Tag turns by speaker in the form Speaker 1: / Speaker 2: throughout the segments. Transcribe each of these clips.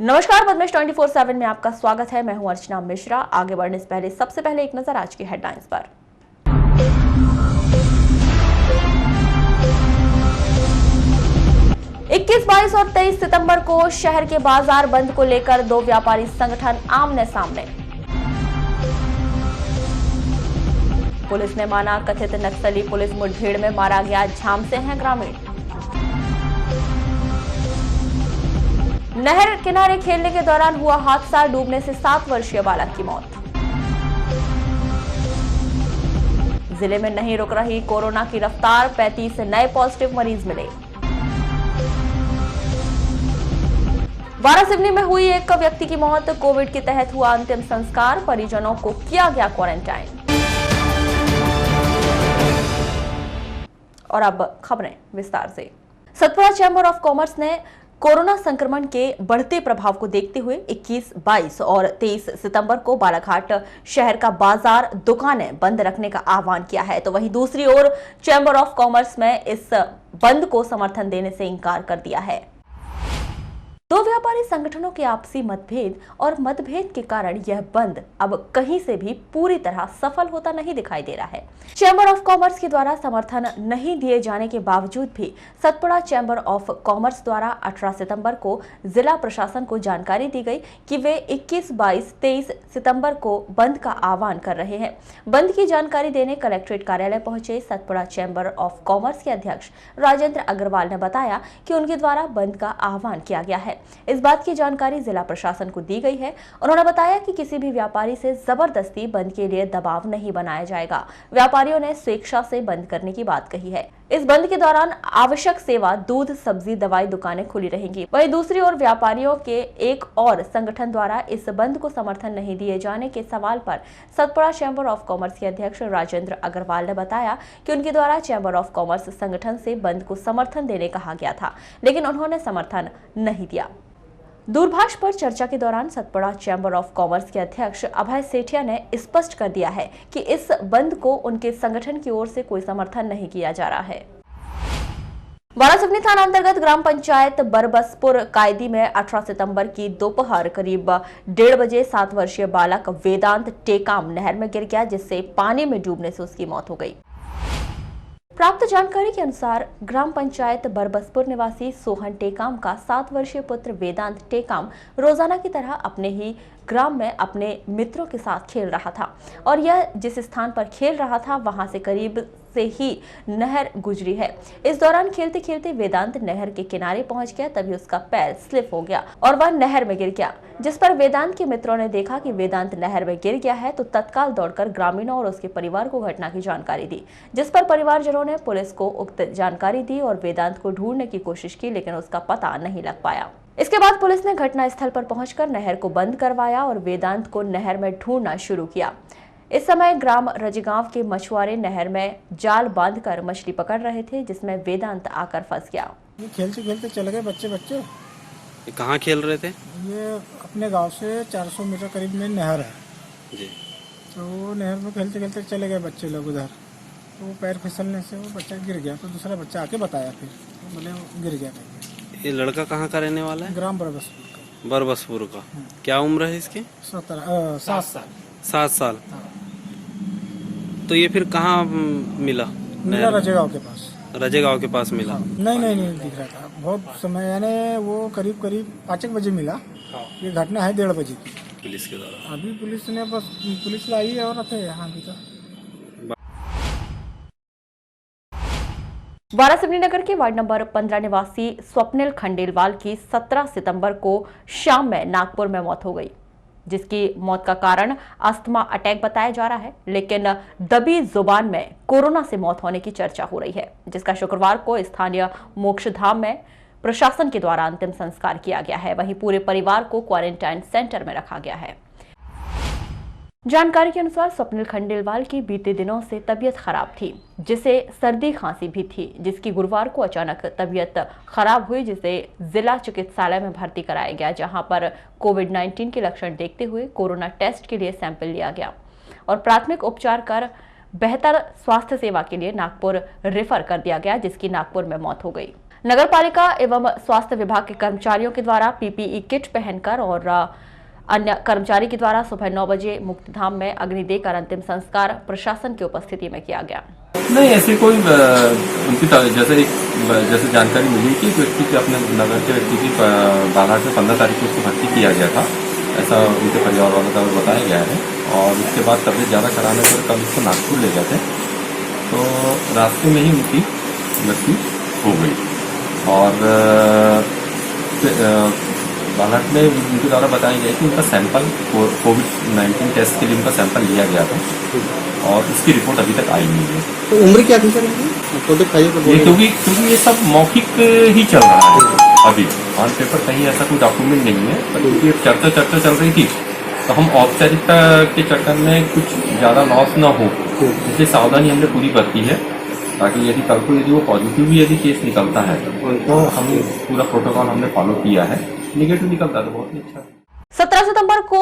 Speaker 1: नमस्कार, बदमाश 24/7 में आपका स्वागत है। मैं हूं अर्चना मिश्रा। आगे बढ़ने से पहले सबसे पहले एक नजर आज की हेडलाइंस पर। इक्कीस, 22 और 23 सितंबर को शहर के बाजार बंद को लेकर दो व्यापारी संगठन आमने सामने। पुलिस ने माना कथित नक्सली पुलिस मुठभेड़ में मारा गया झामसे हैं ग्रामीण। नहर किनारे खेलने के दौरान हुआ हादसा, डूबने से 7 वर्षीय बालक की मौत। जिले में नहीं रुक रही कोरोना की रफ्तार, 35 नए पॉजिटिव मरीज मिले। वारासिवनी में हुई एक व्यक्ति की मौत, कोविड के तहत हुआ अंतिम संस्कार, परिजनों को किया गया क्वारंटाइन। और अब खबरें विस्तार से। सतपुड़ा चैंबर ऑफ कॉमर्स ने कोरोना संक्रमण के बढ़ते प्रभाव को देखते हुए 21, 22 और 23 सितंबर को बालाघाट शहर का बाजार, दुकानें बंद रखने का आह्वान किया है। तो वहीं दूसरी ओर चैंबर ऑफ कॉमर्स में इस बंद को समर्थन देने से इनकार कर दिया है। दो व्यापारी संगठनों के आपसी मतभेद और मतभेद के कारण यह बंद अब कहीं से भी पूरी तरह सफल होता नहीं दिखाई दे रहा है। चैंबर ऑफ कॉमर्स के द्वारा समर्थन नहीं दिए जाने के बावजूद भी सतपुड़ा चैंबर ऑफ कॉमर्स द्वारा 18 सितंबर को जिला प्रशासन को जानकारी दी गई कि वे 21, 22, 23 सितंबर को बंद का आह्वान कर रहे हैं। बंद की जानकारी देने कलेक्ट्रेट कार्यालय पहुंचे सतपुड़ा चैंबर ऑफ कॉमर्स के अध्यक्ष राजेंद्र अग्रवाल ने बताया कि उनके द्वारा बंद का आह्वान किया गया है। इस बात की जानकारी जिला प्रशासन को दी गई है। उन्होंने बताया कि किसी भी व्यापारी से जबरदस्ती बंद के लिए दबाव नहीं बनाया जाएगा। व्यापारियों ने स्वेच्छा से बंद करने की बात कही है। इस बंद के दौरान आवश्यक सेवा, दूध, सब्जी, दवाई दुकानें खुली रहेंगी। वहीं दूसरी ओर व्यापारियों के एक और संगठन द्वारा इस बंद को समर्थन नहीं दिए जाने के सवाल पर सतपुड़ा चैंबर ऑफ कॉमर्स के अध्यक्ष राजेंद्र अग्रवाल ने बताया कि उनके द्वारा चैंबर ऑफ कॉमर्स संगठन से बंद को समर्थन देने कहा गया था, लेकिन उन्होंने समर्थन नहीं दिया। दूरभाष पर चर्चा के दौरान सतपुड़ा चैंबर ऑफ कॉमर्स के अध्यक्ष अभय सेठिया ने स्पष्ट कर दिया है कि इस बंद को उनके संगठन की ओर से कोई समर्थन नहीं किया जा रहा है। वारासिवनी थाना अंतर्गत ग्राम पंचायत बरबसपुर कायदी में 18 सितंबर की दोपहर करीब 1:30 बजे 7 वर्षीय बालक वेदांत टेकाम नहर में गिर गया, जिससे पानी में डूबने से उसकी मौत हो गई। प्राप्त जानकारी के अनुसार ग्राम पंचायत बरबसपुर निवासी सोहन टेकाम का 7 वर्षीय पुत्र वेदांत टेकाम रोजाना की तरह अपने ही ग्राम में अपने मित्रों के साथ खेल रहा था और यह जिस स्थान पर खेल रहा था वहां से करीब से ही नहर गुजरी है। इस दौरान खेलते खेलते वेदांत नहर के किनारे पहुंच गया, तभी उसका पैर स्लिप हो गया और वह नहर में गिर गया, जिस पर वेदांत के मित्रों ने देखा कि वेदांत नहर में गिर गया है तो तत्काल दौड़कर ग्रामीणों और उसके परिवार को घटना की जानकारी दी, जिस पर परिवारजनों ने पुलिस को उक्त जानकारी दी और वेदांत को ढूंढने की कोशिश की, लेकिन उसका पता नहीं लग पाया। इसके बाद पुलिस ने घटना स्थल पर पहुंचकर नहर को बंद करवाया और वेदांत को नहर में ढूंढना शुरू किया। इस समय ग्राम रजगांव के मछुआरे नहर में जाल बांधकर मछली पकड़ रहे थे, जिसमें वेदांत आकर फंस गया।
Speaker 2: ये खेलते खेलते चले गए बच्चे।
Speaker 3: ये कहाँ खेल रहे थे?
Speaker 2: ये अपने गांव से 400 मीटर करीब में नहर है
Speaker 3: जी।
Speaker 2: तो नहर में खेलते खेलते चले गए बच्चे लोग उधर, तो पैर फिसलने से वो बच्चा गिर गया। तो दूसरा बच्चा आके बताया, फिर तो बोले वो गिर गया।
Speaker 3: ये लड़का कहाँ का रहने वाला है?
Speaker 2: ग्राम बरबसपुर का।
Speaker 3: बरबसपुर का। क्या उम्र है इसकी?
Speaker 2: 7 साल।
Speaker 3: 7 साल। तो ये फिर कहाँ मिला?
Speaker 2: रजेगांव के पास।
Speaker 3: रजेगांव के पास मिला?
Speaker 2: नहीं दिख रहा था बहुत समय, यानी वो करीब 5 बजे मिला। ये घटना है 1:30 बजे की।
Speaker 3: पुलिस के द्वारा
Speaker 2: अभी पुलिस लाई है और रखे यहाँ अभी तक।
Speaker 1: वारासिवनी नगर के वार्ड नंबर 15 निवासी स्वप्निल खंडेलवाल की 17 सितंबर को शाम में नागपुर में मौत हो गई, जिसकी मौत का कारण अस्थमा अटैक बताया जा रहा है, लेकिन दबी जुबान में कोरोना से मौत होने की चर्चा हो रही है, जिसका शुक्रवार को स्थानीय मोक्षधाम में प्रशासन के द्वारा अंतिम संस्कार किया गया है। वहीं पूरे परिवार को क्वारंटाइन सेंटर में रखा गया है। जानकारी के अनुसार स्वप्निल खंडेलवाल की बीते दिनों से तबीयत खराब थी, जिसे सर्दी खांसी भी थी, जिसकी गुरुवार को अचानक तबीयत खराब हुई, जिसे जिला चिकित्सालय में भर्ती कराया गया, जहां पर कोविड-19 के लक्षण देखते हुए कोरोना टेस्ट के लिए सैंपल लिया गया और प्राथमिक उपचार कर बेहतर स्वास्थ्य सेवा के लिए नागपुर रेफर कर दिया गया, जिसकी नागपुर में मौत हो गई। नगरपालिका एवं स्वास्थ्य विभाग के कर्मचारियों के द्वारा पीपीई किट पहनकर और अन्य कर्मचारी के द्वारा सुबह 9 बजे मुक्तिधाम में अग्नि देकर अंतिम संस्कार प्रशासन की उपस्थिति में किया गया।
Speaker 4: नहीं, ऐसे कोई उनकी जैसे जानकारी मिली कि व्यक्ति के अपने नगर के व्यक्ति की बालाघाट में 15 तारीख को उसको भर्ती किया गया था, ऐसा उनके परिवार वालों द्वारा बताया गया है। और उसके बाद तबियत ज़्यादा कराने पर कल उसको नागपुर ले गए थे, तो रास्ते में ही उनकी मृत्यु हो गई। और बालाघाट में उनके द्वारा बताया गया कि उनका सैंपल कोविड-19 टेस्ट के लिए उनका सैंपल लिया गया था और उसकी रिपोर्ट अभी तक आई नहीं है।
Speaker 5: तो उम्र क्या थी सर इनकी?
Speaker 4: ये क्योंकि ये सब मौखिक ही चल रहा है अभी, ऑन पेपर कहीं ऐसा कोई डॉक्यूमेंट नहीं है, पर क्योंकि एक चर्चा चल रही थी, तो हम औपचारिकता के चक्कर में कुछ ज़्यादा लॉस ना हो, इसलिए सावधानी हमने पूरी बरती है, ताकि यदि कल को यदि वो पॉजिटिव भी यदि केस निकलता है तो हम पूरा प्रोटोकॉल हमने फॉलो किया है। निगेटिव निकलता तो बहुत ही अच्छा।
Speaker 1: 17 सितंबर को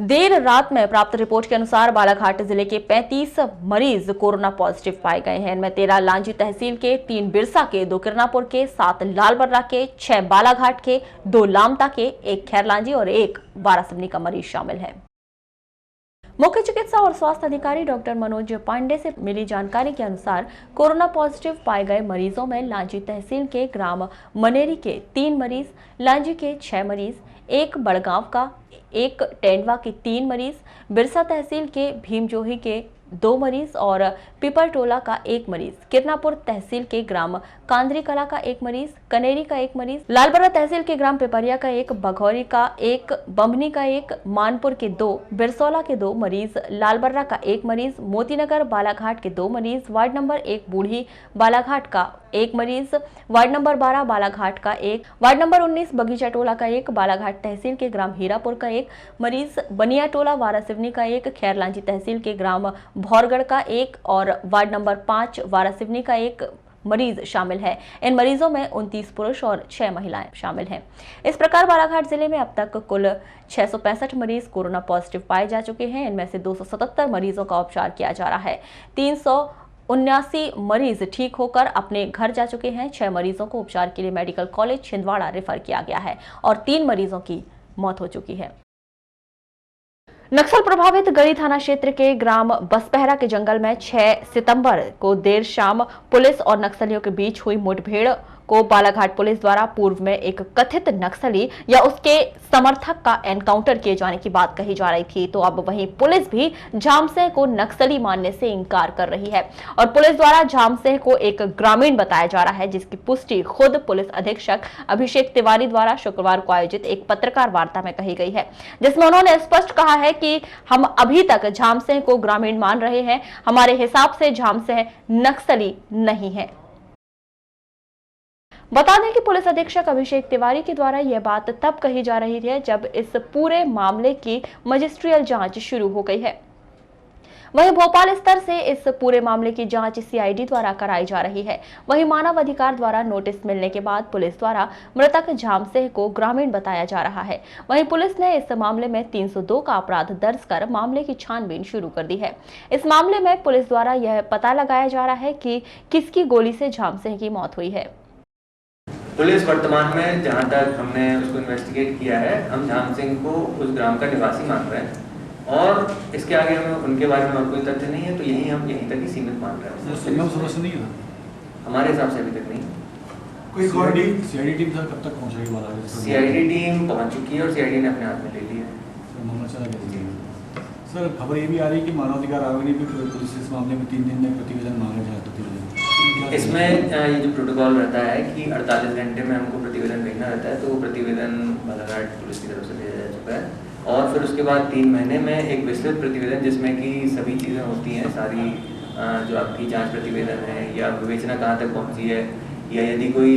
Speaker 1: देर रात में प्राप्त रिपोर्ट के अनुसार बालाघाट जिले के 35 मरीज कोरोना पॉजिटिव पाए गए हैं। इनमें 13 लांजी तहसील के, 3 बिरसा के, 2 किरनापुर के, 7 लालबर्रा के, 6 बालाघाट के, 2 लामता के, 1 खैरलांजी और 1 वारासिवनी का मरीज शामिल है। मुख्य चिकित्सा और स्वास्थ्य अधिकारी डॉक्टर मनोज पांडे से मिली जानकारी के अनुसार कोरोना पॉजिटिव पाए गए मरीजों में लांजी तहसील के ग्राम मनेरी के 3 मरीज, लांजी के 6 मरीज, 1 बड़गांव का, 1 टेंडवा के 3 मरीज, बिरसा तहसील के भीमजोही के 2 मरीज और पिपरटोला का 1 मरीज, किरनापुर तहसील के ग्राम कांदरी कला का 1 मरीज, कनेरी का 1 मरीज, लालबर्रा तहसील के ग्राम पिपरिया का 1, बघौरी का 1, बम्बनी का 1, मानपुर के 2, बिरसौला के 2 मरीज, लालबर्रा का 1 मरीज, मोतीनगर बालाघाट के 2 मरीज, वार्ड नंबर 1 बूढ़ी बालाघाट का 1 मरीज, वार्ड नंबर 12 बालाघाट का 1, वार्ड नंबर 19 बगीचा टोला का 1, बालाघाट तहसील के ग्राम हीरापुर का 1 मरीज, बनिया टोला वारासिवनी का 1, खैरलांजी तहसील के ग्राम भौरगढ़ का 1 और वार्ड नंबर 5 वारासिवनी का 1 मरीज शामिल है। इन मरीजों में 29 पुरुष और 6 महिलाएं शामिल हैं। इस प्रकार बालाघाट जिले में अब तक कुल 665 मरीज कोरोना पॉजिटिव पाए जा चुके हैं। इनमें से 277 मरीजों का उपचार किया जा रहा है। 379 मरीज ठीक होकर अपने घर जा चुके हैं। 6 मरीजों को उपचार के लिए मेडिकल कॉलेज छिंदवाड़ा रेफर किया गया है और 3 मरीजों की मौत हो चुकी है। नक्सल प्रभावित गढ़ी थाना क्षेत्र के ग्राम बसपहरा के जंगल में 6 सितंबर को देर शाम पुलिस और नक्सलियों के बीच हुई मुठभेड़ को बालाघाट पुलिस द्वारा पूर्व में एक कथित नक्सली या उसके समर्थक का एनकाउंटर किए जाने की बात कही जा रही थी, तो अब वहीं पुलिस भी झामसेह को नक्सली मानने से इंकार कर रही है और पुलिस द्वारा झामसेह को एक ग्रामीण बताया जा रहा है, जिसकी पुष्टि खुद पुलिस अधीक्षक अभिषेक तिवारी द्वारा शुक्रवार को आयोजित एक पत्रकार वार्ता में कही गई है, जिसमें उन्होंने स्पष्ट कहा है कि हम अभी तक झामसेह को ग्रामीण मान रहे हैं। हमारे हिसाब से झामसेह नक्सली नहीं है। बता दें कि पुलिस अधीक्षक अभिषेक तिवारी के द्वारा यह बात तब कही जा रही है जब इस पूरे मामले की मजिस्ट्रियल जांच शुरू हो गई है। वहीं भोपाल स्तर से इस पूरे मामले की जांच सीआईडी द्वारा कराई जा रही है। वहीं मानव अधिकार द्वारा नोटिस मिलने के बाद पुलिस द्वारा मृतक झामसेह को ग्रामीण बताया जा रहा है। वहीं पुलिस ने इस मामले में 302 का अपराध दर्ज कर मामले की छानबीन शुरू कर दी है। इस मामले में पुलिस द्वारा यह पता लगाया जा रहा है कि किसकी गोली से झामसेह की मौत हुई है।
Speaker 6: पुलिस वर्तमान में जहां तक हमने उसको इन्वेस्टिगेट किया है, हम झाम सिंह को उस ग्राम का निवासी मान रहे हैं और इसके आगे हमें उनके बारे में और कोई तथ्य नहीं है, तो यहीं तक ही सीमित मान रहे हैं। हमारे हिसाब से अभी तक नहीं।
Speaker 7: कोई सीआईडी टीम सर कब तक पहुंचेगी बालाघाट?
Speaker 6: सीआईडी टीम पहुंच चुकी है और सीआईडी ने अपने हाथ में ले ली है।
Speaker 7: सर खबर ये भी आ रही है कि मानवाधिकार आयोग ने भी पुलिस इस मामले में 3 दिन में प्रतिवेदन मांगा जाए, तो
Speaker 6: इसमें ये जो प्रोटोकॉल रहता है कि 48 घंटे में हमको प्रतिवेदन भेजना रहता है, तो वो प्रतिवेदन बालाघाट पुलिस की तरफ से भेजा जा चुका है और फिर उसके बाद 3 महीने में एक विस्तृत प्रतिवेदन जिसमें कि सभी चीज़ें होती हैं, सारी जो आपकी जांच प्रतिवेदन है या विवेचना कहाँ तक पहुँची है या यदि कोई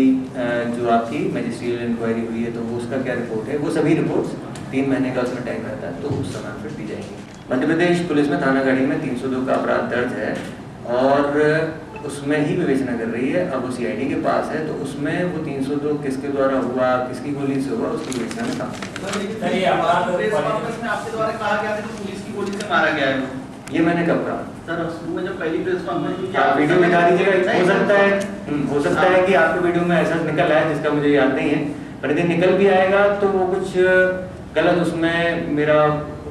Speaker 6: जो आपकी मजिस्ट्रियल इंक्वायरी हुई है तो वो उसका क्या रिपोर्ट है, वो सभी रिपोर्ट्स 3 महीने का उसमें टाइम रहता है, तो उस समय फिर दी जाएंगी। मध्य प्रदेश पुलिस में थाना गढ़ी में 302 का अपराध दर्ज है और उसमें ही विवेचना कर रही है। अब वो सीआईडी के पास है, तो उसमें वो 302 किसके द्वारा हुआ, किसकी गोली से हुआ, उसकी विवेचना में काम
Speaker 8: आपके द्वारा कहा गया था कि पुलिस की गोली से मारा गया है।
Speaker 6: ये मैंने कब कहा?
Speaker 8: सर शुरू में जब पहली प्रेस कॉन्फ्रेंस हुई
Speaker 6: आप वीडियो दिखा दीजिएगा। हो सकता है कि आपके वीडियो में ऐसा निकल आया जिसका मुझे याद नहीं है, पर यदि निकल भी आएगा तो वो कुछ गलत उसमें मेरा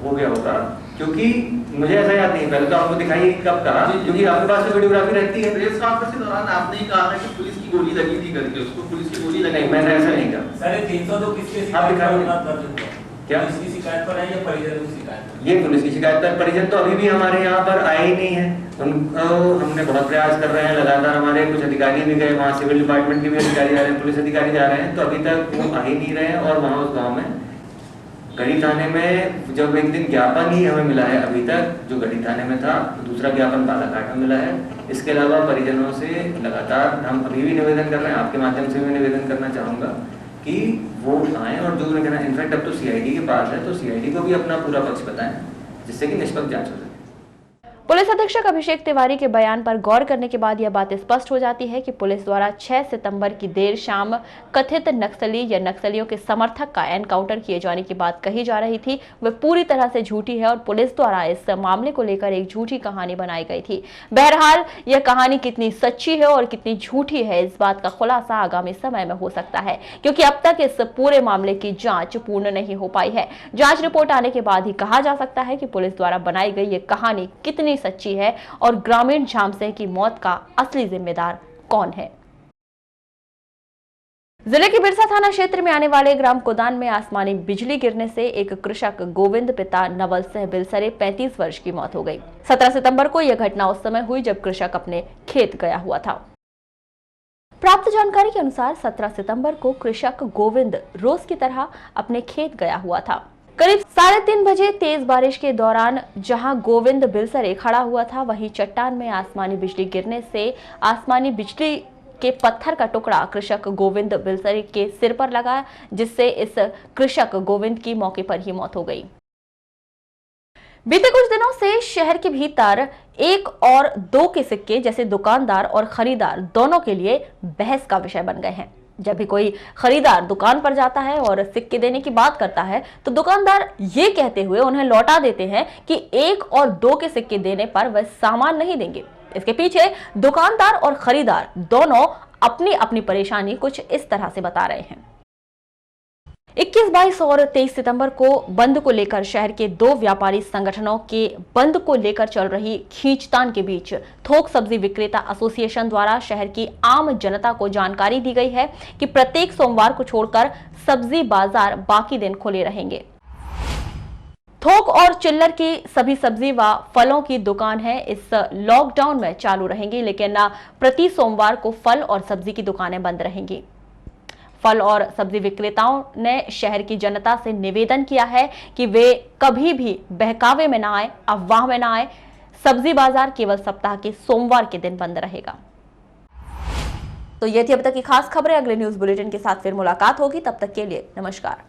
Speaker 6: हो गया होगा, क्योंकि मुझे ऐसा याद नहीं। पहले तो आपको दिखाइए कब कहा, क्योंकि आपके पास तो वीडियोग्राफी रहती है।
Speaker 8: प्रेस कॉन्फ्रेंस के दौरान आपने ही कहा था कि पुलिस की गोली लगी थी करके, उसको पुलिस की गोली लगी।
Speaker 6: नहीं, मैंने ऐसा नहीं कहा।
Speaker 9: सर 302 किसके
Speaker 6: आप दिखाइए। क्या
Speaker 9: पुलिस की शिकायत पर है या परिजन की शिकायत?
Speaker 6: ये पुलिस की शिकायत पर। परिजन तो अभी भी हमारे यहाँ पर आए ही नहीं है। उनको हमने बहुत प्रयास कर रहे हैं, लगातार हमारे कुछ अधिकारी भी गए वहाँ, सिविल डिपार्टमेंट के भी अधिकारी जा रहे हैं, पुलिस अधिकारी जा रहे हैं, तो अभी तक वो आ ही नहीं रहे हैं। और वहाँ उस गाँव में गढ़ी थाने में जब एक दिन ज्ञापन ही हमें मिला है अभी तक, जो गढ़ी थाने में था, दूसरा ज्ञापन बालाघाट में मिला है। इसके अलावा परिजनों से लगातार हम अभी भी निवेदन कर रहे हैं, आपके माध्यम से भी निवेदन करना चाहूँगा कि वो आएँ और जो कहना, इनफैक्ट अब तो सीआईडी के पास है, तो सीआईडी को भी अपना पूरा पक्ष बताएं, जिससे कि निष्पक्ष जांच हो सके।
Speaker 1: पुलिस अधीक्षक अभिषेक तिवारी के बयान पर गौर करने के बाद यह बात स्पष्ट हो जाती है कि पुलिस द्वारा 6 सितंबर की देर शाम कथित नक्सली या नक्सलियों के समर्थक का एनकाउंटर किए जाने की बात कही जा रही थी, वह पूरी तरह से झूठी है और पुलिस द्वारा इस मामले को लेकर एक झूठी कहानी बनाई गई थी। बहरहाल यह कहानी कितनी सच्ची है और कितनी झूठी है, इस बात का खुलासा आगामी समय में हो सकता है, क्योंकि अब तक इस पूरे मामले की जांच पूर्ण नहीं हो पाई है। जांच रिपोर्ट आने के बाद ही कहा जा सकता है कि पुलिस द्वारा बनाई गई यह कहानी कितनी सच्ची है और ग्रामीण झामसे की मौत का असली जिम्मेदार कौन है। जिले के बिरसा थाना क्षेत्र में आने वाले ग्राम कोदान में आसमानी बिजली गिरने से एक कृषक गोविंद पिता नवल सिंह बिलसरे 35 वर्ष की मौत हो गई। 17 सितंबर को यह घटना उस समय हुई जब कृषक अपने खेत गया हुआ था। प्राप्त जानकारी के अनुसार 17 सितंबर को कृषक गोविंद रोज की तरह अपने खेत गया हुआ था। करीब 3:30 बजे तेज बारिश के दौरान जहां गोविंद बिलसरे खड़ा हुआ था, वहीं चट्टान में आसमानी बिजली गिरने से आसमानी बिजली के पत्थर का टुकड़ा कृषक गोविंद बिलसरे के सिर पर लगा, जिससे इस कृषक गोविंद की मौके पर ही मौत हो गई। बीते कुछ दिनों से शहर के भीतर 1 और 2 के सिक्के जैसे दुकानदार और खरीदार दोनों के लिए बहस का विषय बन गए हैं। जब भी कोई खरीदार दुकान पर जाता है और सिक्के देने की बात करता है तो दुकानदार ये कहते हुए उन्हें लौटा देते हैं कि 1 और 2 के सिक्के देने पर वह सामान नहीं देंगे। इसके पीछे दुकानदार और खरीदार दोनों अपनी अपनी परेशानी कुछ इस तरह से बता रहे हैं। 21, 22 और 23 सितंबर को बंद को लेकर शहर के 2 व्यापारी संगठनों के बंद को लेकर चल रही खींचतान के बीच थोक सब्जी विक्रेता एसोसिएशन द्वारा शहर की आम जनता को जानकारी दी गई है कि प्रत्येक सोमवार को छोड़कर सब्जी बाजार बाकी दिन खुले रहेंगे। थोक और चिल्लर की सभी सब्जी व फलों की दुकान है इस लॉकडाउन में चालू रहेंगी, लेकिन प्रति सोमवार को फल और सब्जी की दुकानें बंद रहेंगी। फल और सब्जी विक्रेताओं ने शहर की जनता से निवेदन किया है कि वे कभी भी बहकावे में ना आए, अफवाह में ना आए। सब्जी बाजार केवल सप्ताह के सोमवार के दिन बंद रहेगा। तो ये थी अब तक की खास खबरें। अगले न्यूज बुलेटिन के साथ फिर मुलाकात होगी, तब तक के लिए नमस्कार।